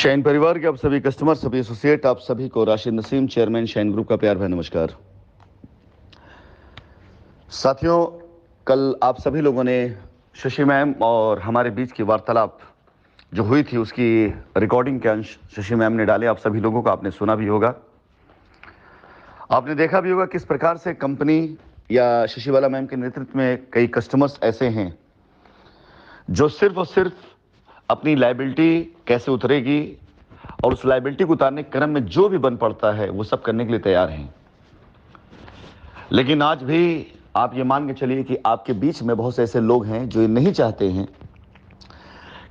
Shine परिवार के आप सभी कस्टमर, सभी एसोसिएट, आप सभी को Rashid Naseem, chairman shine group का प्यार भरा नमस्कार। साथियों, कल आप सभी लोगों ने शशि मैम और हमारे बीच की वार्तालाप जो हुई थी उसकी रिकॉर्डिंग के अंश शशि मैम ने डाले। आप सभी लोगों को आपने सुना भी होगा, आपने देखा भी होगा किस प्रकार से कंपनी या शशिबाला मैम के नेतृत्व में कई कस्टमर्स ऐसे हैं जो सिर्फ और सिर्फ अपनी लायबिलिटी कैसे उतरेगी और उस लायबिलिटी को उतारने के क्रम में जो भी बन पड़ता है वो सब करने के लिए तैयार हैं। लेकिन आज भी आप ये मान के चलिए कि आपके बीच में बहुत से ऐसे लोग हैं जो ये नहीं चाहते हैं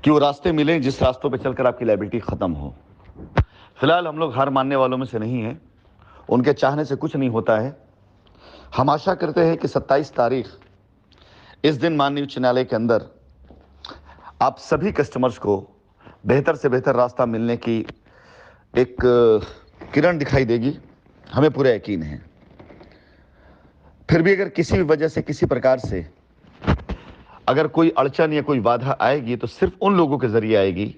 कि वो रास्ते मिलें जिस रास्तों पे चलकर आपकी लायबिलिटी खत्म हो। फिलहाल हम लोग हार मानने वालों में से नहीं हैं, उनके चाहने से कुछ नहीं होता है। हम आशा करते हैं कि 27 तारीख इस दिन माननीय उच्च न्यायालय के अंदर आप सभी कस्टमर्स को बेहतर से बेहतर रास्ता मिलने की एक किरण दिखाई देगी, हमें पूरा यकीन है। फिर भी अगर किसी भी वजह से, किसी प्रकार से अगर कोई अड़चन या कोई बाधा आएगी तो सिर्फ उन लोगों के जरिए आएगी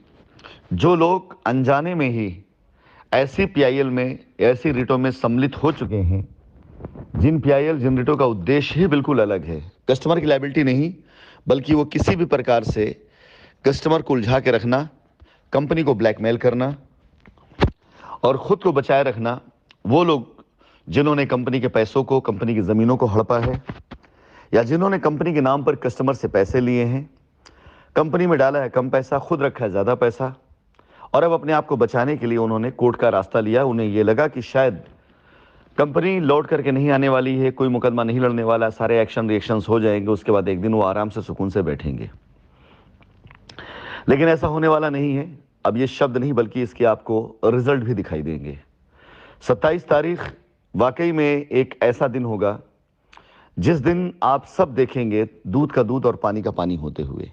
जो लोग अनजाने में ही ऐसी पीआईएल में, ऐसी रिटों में सम्मिलित हो चुके हैं जिन पीआईएल, जिन रिटों का उद्देश्य ही बिल्कुल अलग है। कस्टमर की लायबिलिटी नहीं, बल्कि वो किसी भी प्रकार से कस्टमर को उलझा के रखना, कंपनी को ब्लैकमेल करना और खुद को बचाए रखना। वो लोग जिन्होंने कंपनी के पैसों को, कंपनी की ज़मीनों को हड़पा है या जिन्होंने कंपनी के नाम पर कस्टमर से पैसे लिए हैं, कंपनी में डाला है कम पैसा, खुद रखा है ज़्यादा पैसा, और अब अपने आप को बचाने के लिए उन्होंने कोर्ट का रास्ता लिया। उन्हें ये लगा कि शायद कंपनी लौट करके नहीं आने वाली है, कोई मुकदमा नहीं लड़ने वाला, सारे एक्शन रिएक्शंस हो जाएंगे, उसके बाद एक दिन वो आराम से सुकून से बैठेंगे। लेकिन ऐसा होने वाला नहीं है। अब ये शब्द नहीं बल्कि इसके आपको रिजल्ट भी दिखाई देंगे। 27 तारीख वाकई में एक ऐसा दिन होगा जिस दिन आप सब देखेंगे दूध का दूध और पानी का पानी होते हुए,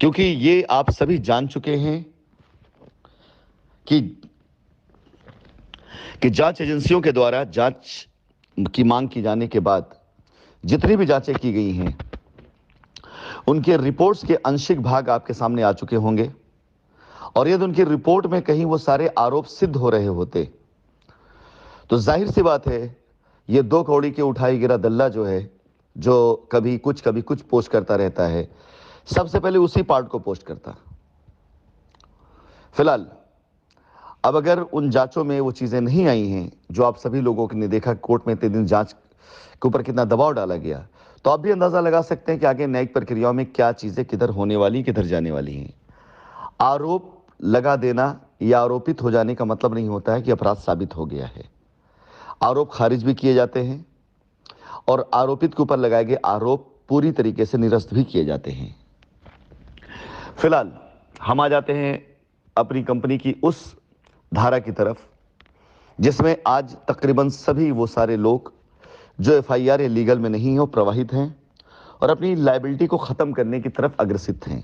क्योंकि ये आप सभी जान चुके हैं कि जांच एजेंसियों के द्वारा जांच की मांग की जाने के बाद जितनी भी जांचें की गई हैं उनके रिपोर्ट्स के आंशिक भाग आपके सामने आ चुके होंगे। और यदि उनकी रिपोर्ट में कहीं वो सारे आरोप सिद्ध हो रहे होते तो जाहिर सी बात है ये 2 कौड़ी के उठाई गिरा दल्ला जो है, जो कभी कुछ पोस्ट करता रहता है, सबसे पहले उसी पार्ट को पोस्ट करता। फिलहाल अब अगर उन जांचों में वो चीज़ें नहीं आई हैं जो आप सभी लोगों ने देखा कोर्ट में इतने दिन जांच के ऊपर कितना दबाव डाला गया, तो आप भी अंदाज़ा लगा सकते हैं कि आगे न्यायिक प्रक्रियाओं में क्या चीज़ें किधर होने वाली, किधर जाने वाली हैं। आरोप लगा देना या आरोपित हो जाने का मतलब नहीं होता है कि अपराध साबित हो गया है। आरोप खारिज भी किए जाते हैं और आरोपित के ऊपर लगाए गए आरोप पूरी तरीके से निरस्त भी किए जाते हैं। फिलहाल हम आ जाते हैं अपनी कंपनी की उस धारा की तरफ जिसमें आज तकरीबन सभी वो सारे लोग जो एफआईआर या लीगल में नहीं हो प्रवाहित हैं और अपनी लायबिलिटी को ख़त्म करने की तरफ अग्रसित हैं।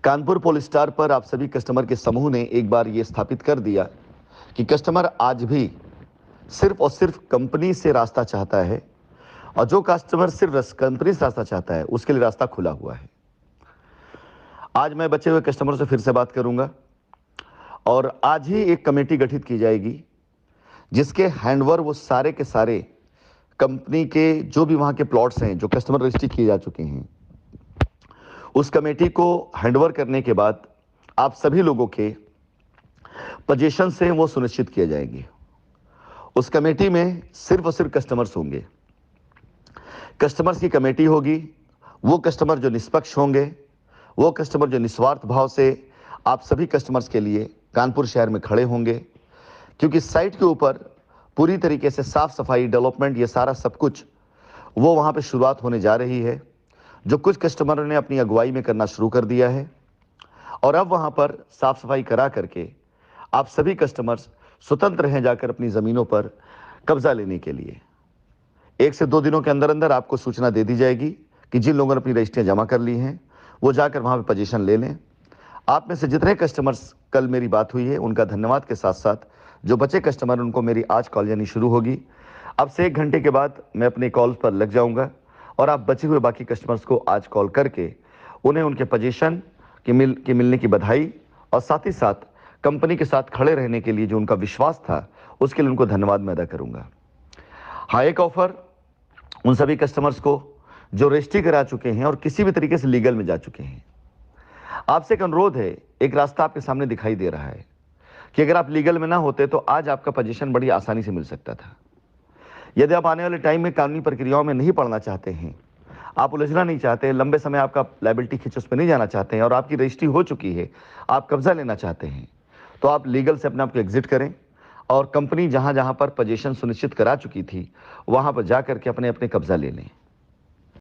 कानपुर पोलस्टार पर आप सभी कस्टमर के समूह ने एक बार ये स्थापित कर दिया कि कस्टमर आज भी सिर्फ और सिर्फ कंपनी से रास्ता चाहता है और जो कस्टमर सिर्फ कंपनी से रास्ता चाहता है उसके लिए रास्ता खुला हुआ है। आज मैं बचे हुए कस्टमर से फिर से बात करूंगा और आज ही एक कमेटी गठित की जाएगी जिसके हैंडओवर वो सारे के सारे कंपनी के जो भी वहाँ के प्लॉट्स हैं जो कस्टमर रजिस्ट्री किए जा चुके हैं, उस कमेटी को हैंडओवर करने के बाद आप सभी लोगों के पोजीशन से वो सुनिश्चित किए जाएंगे। उस कमेटी में सिर्फ और सिर्फ कस्टमर्स होंगे। कस्टमर्स की कमेटी होगी। वो कस्टमर जो निष्पक्ष होंगे, वो कस्टमर जो निस्वार्थ भाव से आप सभी कस्टमर्स के लिए कानपुर शहर में खड़े होंगे, क्योंकि साइट के ऊपर पूरी तरीके से साफ सफाई, डेवलपमेंट, ये सारा सब कुछ वो वहाँ पे शुरुआत होने जा रही है, जो कुछ कस्टमरों ने अपनी अगुवाई में करना शुरू कर दिया है। और अब वहाँ पर साफ सफाई करा करके आप सभी कस्टमर्स स्वतंत्र हैं जाकर अपनी ज़मीनों पर कब्जा लेने के लिए। 1 से 2 दिनों के अंदर अंदर आपको सूचना दे दी जाएगी कि जिन लोगों ने अपनी रजिस्ट्रियाँ जमा कर ली हैं वो जाकर वहाँ पे पोजीशन ले लें। आप में से जितने कस्टमर्स कल मेरी बात हुई है उनका धन्यवाद के साथ साथ जो बचे कस्टमर उनको मेरी आज कॉल यानी शुरू होगी। अब से 1 घंटे के बाद मैं अपने कॉल पर लग जाऊंगा और आप बचे हुए बाकी कस्टमर्स को आज कॉल करके उन्हें उनके पोजीशन मिलने की बधाई और साथ ही साथ कंपनी के साथ खड़े रहने के लिए जो उनका विश्वास था उसके लिए उनको धन्यवाद मैं अदा करूंगा। हाँ, एक ऑफर उन सभी कस्टमर्स को जो रजिस्ट्री करा चुके हैं और किसी भी तरीके से लीगल में जा चुके हैं। आपसे एक अनुरोध है, एक रास्ता आपके सामने दिखाई दे रहा है कि अगर आप लीगल में ना होते तो आज आपका पोजीशन बड़ी आसानी से मिल सकता था। यदि आप आने वाले टाइम में कानूनी प्रक्रियाओं में नहीं पड़ना चाहते हैं, आप उलझना नहीं चाहते, लंबे समय आपका लायबिलिटी खींच उस पर नहीं जाना चाहते हैं और आपकी रजिस्ट्री हो चुकी है, आप कब्जा लेना चाहते हैं, तो आप लीगल से अपने आप को एग्जिट करें और कंपनी जहां जहां पर पोजीशन सुनिश्चित करा चुकी थी वहां पर जाकर के अपने अपने कब्जा ले लें।